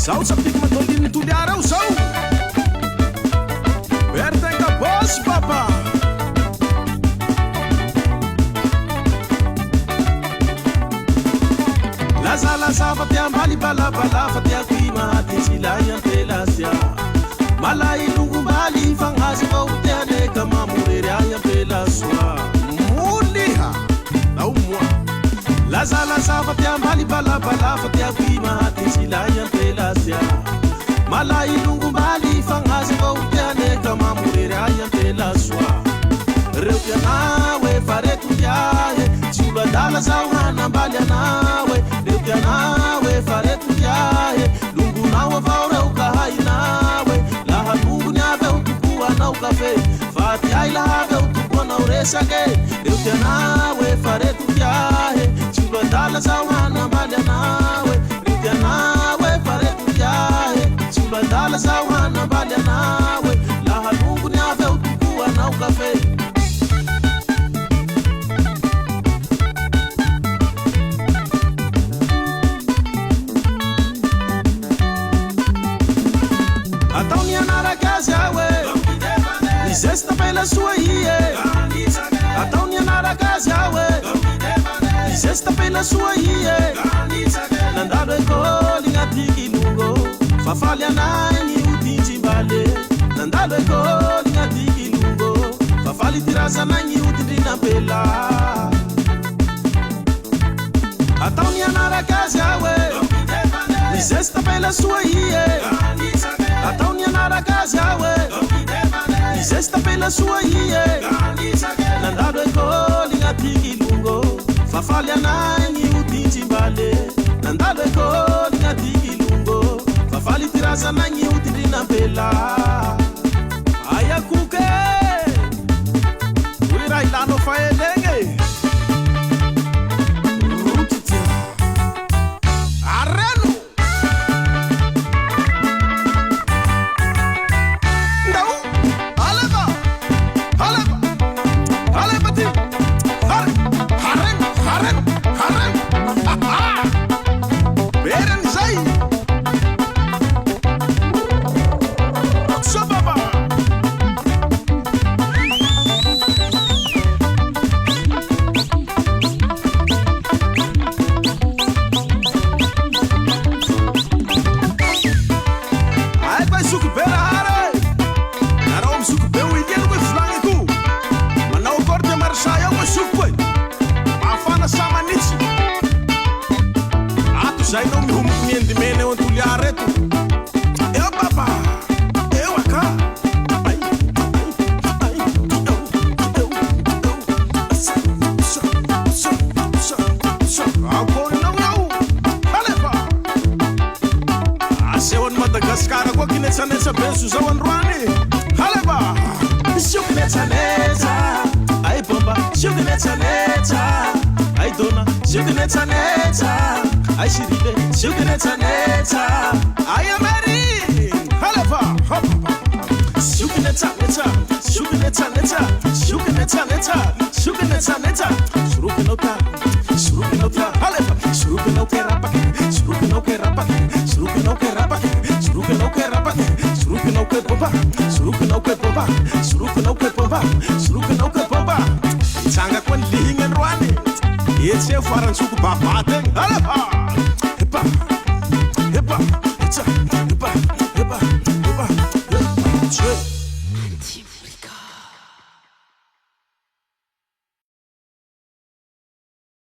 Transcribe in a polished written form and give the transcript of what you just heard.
Zao sapiko mandoliny toliara ao zao Berthin kabosy papa Laza fa te ambali balabala fa te akima te silay ampelasya Malay longom-baly fagnazy vao te aleka mamorery ay ampelaswa Moliha nao moa Laza fa te ambali balabala fa te akima te silay ampelasya Malay longom-baly fagnazy vao te aleka mamorery ay ampelaswa Reo pianawe fareto yahe tsy olo adala zao hanambaly anawe Reo pianawe fareto yahe longonao avao reo ka hainawe Laha longony avy ao tokoanao kafe fa ty ay laha avy ao tokoanao resake Reo pianawe fareto yahe tsy olo adala zao hanambaly anawe Reo pianawe fareto yahe tsy olo adala zao hanambaly anawe Laha longony avy ao tokoanao kafe Ataony anarakazy awe Nizesta pela sua ie Ataony anarakazy awe Nizesta pela sua ie Nandalo ekôly gn'aty kilongo Fafaly anay ny odin-jimbale Nandalo ekôly gn'aty kilongo Fafaly tirazanay ny odin-drinampela Ataony anarakazy awe Nizesta pela sua ie Ataony anarakazy awe Nizesta pela sua ie Nandalo ekôly gn'aty kilongo Fafaly anay ny odin-jimbale Nandalo ekôly gn'aty kilongo Fafaly tirazanay ny odin-drinampela Aya koke Oy raha ilanao fahelegny Zay no mihomoko miendimena eo antoliara eto Eo papa Eo aka Akoninao ao Alefa Asehoan'i Madagasikara koa kinetsanetsa benso zao androany Alefa Sio kinetsanetsa Ay bomba Sio kinetsanetsa Ay dona Sio kinetsanetsa Ay Siribe, sio kinetsanetsa Ay Ameri, halefa Sio kinetsanetsa, sio kinetsanetsa Sio kinetsanetsa, sio kinetsanetsa Surukinao ta, halefa Surukinao ke rapake, surukinao ke rapake Surukinao ke rapake, surukinao ke rapake Surukinao ke bomba, surukinao ke bomba Surukinao ke bomba, surukinao ke bomba Itsanga koa ny lihigny androany Etsy eo farantsoko babateny, halefa Epa